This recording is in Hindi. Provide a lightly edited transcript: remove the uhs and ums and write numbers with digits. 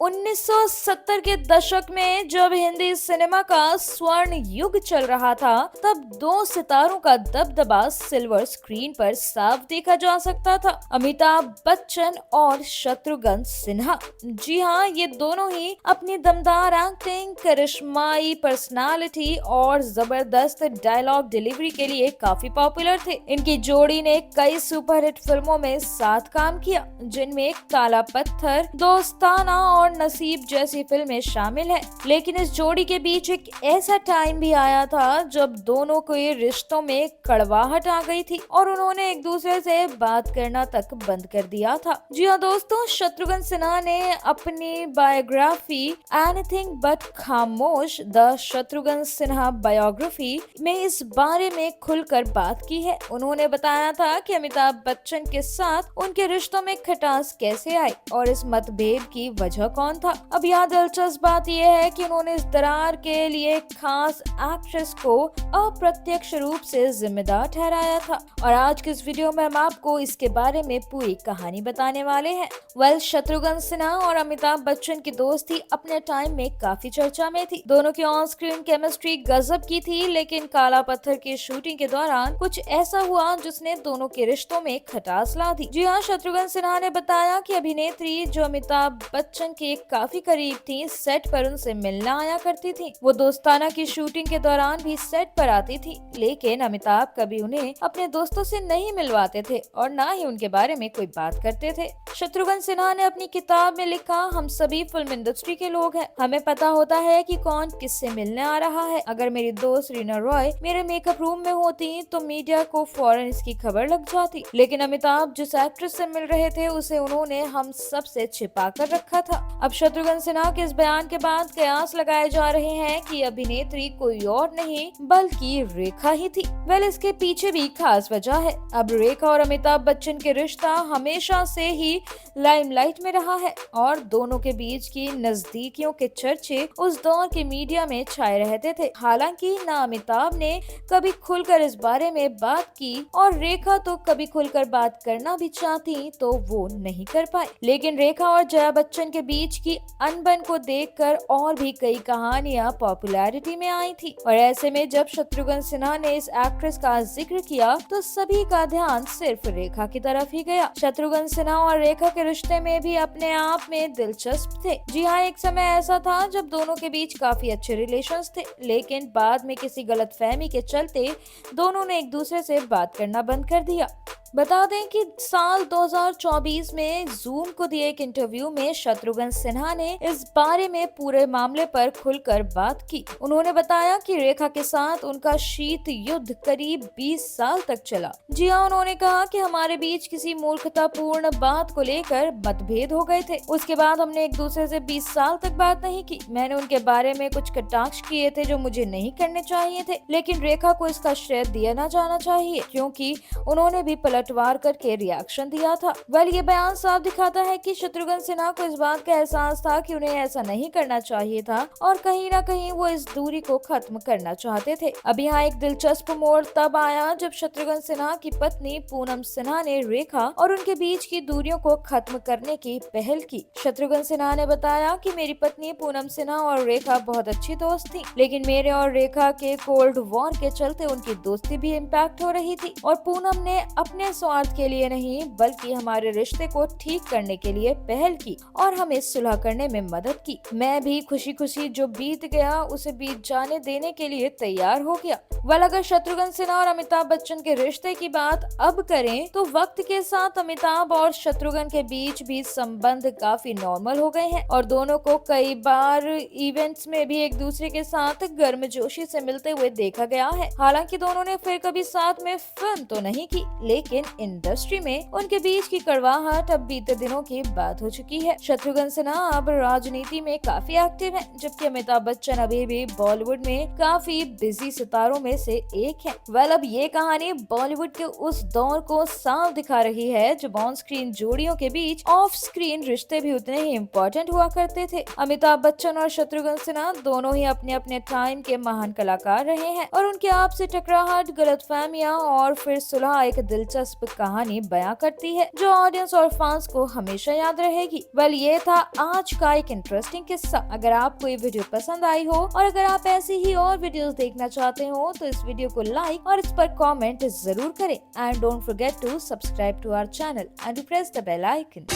1970 के दशक में जब हिंदी सिनेमा का स्वर्ण युग चल रहा था, तब दो सितारों का दबदबा सिल्वर स्क्रीन पर साफ देखा जा सकता था। अमिताभ बच्चन और शत्रुघ्न सिन्हा। जी हाँ, ये दोनों ही अपनी दमदार एक्टिंग, करिश्माई पर्सनालिटी और जबरदस्त डायलॉग डिलीवरी के लिए काफी पॉपुलर थे। इनकी जोड़ी ने कई सुपरहिट फिल्मों में साथ काम किया, जिनमें काला पत्थर, दोस्ताना और नसीब जैसी फिल्में शामिल हैं। लेकिन इस जोड़ी के बीच एक ऐसा टाइम भी आया था जब दोनों के रिश्तों में कड़वाहट आ गई थी और उन्होंने एक दूसरे से बात करना तक बंद कर दिया था। जी हाँ दोस्तों, शत्रुघ्न सिन्हा ने अपनी बायोग्राफी एनीथिंग बट खामोश द शत्रुघ्न सिन्हा बायोग्राफी में इस बारे में खुलकर बात की है। उन्होंने बताया था कि अमिताभ बच्चन के साथ उनके रिश्तों में खटास कैसे आई और इस मतभेद की वजह कौन था। अब यहाँ दिलचस्प बात यह है कि उन्होंने इस दरार के लिए खास एक्ट्रेस को अप्रत्यक्ष रूप से जिम्मेदार ठहराया था। और आज के इस वीडियो में हम आपको इसके बारे में पूरी कहानी बताने वाले हैं। शत्रुघ्न सिन्हा और अमिताभ बच्चन की दोस्ती अपने टाइम में काफी चर्चा में थी। दोनों की ऑन स्क्रीन केमिस्ट्री गजब की थी, लेकिन काला पत्थर की शूटिंग के दौरान कुछ ऐसा हुआ जिसने दोनों के रिश्तों में खटास ला दी। जी हाँ, शत्रुघ्न सिन्हा ने बताया कि अभिनेत्री जो अमिताभ बच्चन के काफी करीब थी, सेट पर उनसे मिलना आया करती थी। वो दोस्ताना की शूटिंग के दौरान भी सेट पर आती थी, लेकिन अमिताभ कभी उन्हें अपने दोस्तों से नहीं मिलवाते थे और न ही उनके बारे में कोई बात करते थे। शत्रुघ्न सिन्हा ने अपनी किताब में लिखा, हम सभी फिल्म इंडस्ट्री के लोग हैं, हमें पता होता है कि कौन किससे मिलने आ रहा है। अगर मेरी दोस्त रीना रॉय मेरे मेकअप रूम में होती तो मीडिया को फौरन इसकी खबर लग जाती, लेकिन अमिताभ जिस एक्ट्रेस से मिल रहे थे उसे उन्होंने हम सब से छिपा कर रखा था। अब शत्रुघ्न सिन्हा के इस बयान के बाद कयास लगाए जा रहे हैं कि अभिनेत्री कोई और नहीं बल्कि रेखा ही थी। इसके पीछे भी खास वजह है। अब रेखा और अमिताभ बच्चन के रिश्ता हमेशा से ही लाइमलाइट में रहा है और दोनों के बीच की नजदीकियों के चर्चे उस दौर के मीडिया में छाए रहते थे। हालांकि न अमिताभ ने कभी खुलकर इस बारे में बात की और रेखा तो कभी खुलकर बात करना भी चाहती तो वो नहीं कर पाई। लेकिन रेखा और जया बच्चन के बीच की अनबन को देखकर और भी कई कहानियां पॉपुलैरिटी में आई थी और ऐसे में जब शत्रुघ्न सिन्हा ने इस एक्ट्रेस का जिक्र किया तो सभी का ध्यान सिर्फ रेखा की तरफ ही गया। शत्रुघ्न सिन्हा और रेखा के रिश्ते में भी अपने आप में दिलचस्प थे। जी हाँ, एक समय ऐसा था जब दोनों के बीच काफी अच्छे रिलेशंस थे, लेकिन बाद में किसी गलतफहमी के चलते दोनों ने एक दूसरे से बात करना बंद कर दिया। बता दें कि साल 2024 में जूम को दिए एक इंटरव्यू में शत्रुघ्न सिन्हा ने इस बारे में पूरे मामले पर खुलकर बात की। उन्होंने बताया कि रेखा के साथ उनका शीत युद्ध करीब 20 साल तक चला। जी हाँ, उन्होंने कहा कि हमारे बीच किसी मूर्खतापूर्ण बात को लेकर मतभेद हो गए थे। उसके बाद हमने एक दूसरे से 20 साल तक बात नहीं की। मैंने उनके बारे में कुछ कटाक्ष किए थे जो मुझे नहीं करने चाहिए थे, लेकिन रेखा को इसका श्रेय दिया ना जाना चाहिए क्योंकि उन्होंने भी पलटवार करके रिएक्शन दिया था। ये बयान साफ दिखाता है कि शत्रुघ्न सिन्हा को इस बात का एहसास था कि उन्हें ऐसा नहीं करना चाहिए था और कहीं ना कहीं वो इस दूरी को खत्म करना चाहते थे। अब यहाँ एक दिलचस्प मोड़ तब आया जब शत्रुघ्न सिन्हा की पत्नी पूनम सिन्हा ने रेखा और उनके बीच की दूरियों को खत्म करने की पहल की। शत्रुघ्न सिन्हा ने बताया कि मेरी पत्नी पूनम सिन्हा और रेखा बहुत अच्छी दोस्त थी, लेकिन मेरे और रेखा के कोल्ड वॉर के चलते उनकी दोस्ती भी इम्पैक्ट हो रही थी और पूनम ने अपने स्वार्थ के लिए नहीं बल्कि हमारे रिश्ते को ठीक करने के लिए पहल की और हमें सुलह करने में मदद की। मैं भी खुशी खुशी जो बीत गया उसे बीत जाने देने के लिए तैयार हो गया। अगर शत्रुघ्न सिन्हा और अमिताभ बच्चन के रिश्ते की बात अब करें तो वक्त के साथ अमिताभ और शत्रुघ्न के बीच भी संबंध काफी नॉर्मल हो गए हैं और दोनों को कई बार इवेंट्स में भी एक दूसरे के साथ गर्मजोशी से मिलते हुए देखा गया है। हालांकि दोनों ने फिर कभी साथ में फिल्म तो नहीं की, लेकिन इंडस्ट्री में उनके बीच की कड़वाहट अब बीते दिनों की बात हो चुकी है। शत्रुघ्न सिन्हा अब राजनीति में काफी एक्टिव हैं, जबकि अमिताभ बच्चन अभी भी बॉलीवुड में काफी बिजी सितारों में से एक है। अब ये कहानी बॉलीवुड के उस दौर को साफ दिखा रही है जब ऑन स्क्रीन जोड़ियों के बीच ऑफ स्क्रीन रिश्ते भी उतने ही इम्पोर्टेंट हुआ करते थे। अमिताभ बच्चन और शत्रुघ्न सिन्हा दोनों ही अपने अपने टाइम के महान कलाकार रहे हैं और उनके आपसी टकराहट, गलतफहमियां और फिर सुलह एक दिलचस्प कहानी बयां करती है जो ऑडियंस और फैंस को हमेशा याद रहेगी। ये था आज का एक इंटरेस्टिंग किस्सा। अगर आपको ये वीडियो पसंद आई हो और अगर आप ऐसी ही और वीडियोस देखना चाहते हो तो इस वीडियो को लाइक और इस पर कमेंट जरूर करें। And don't forget to subscribe to our channel and press the bell icon.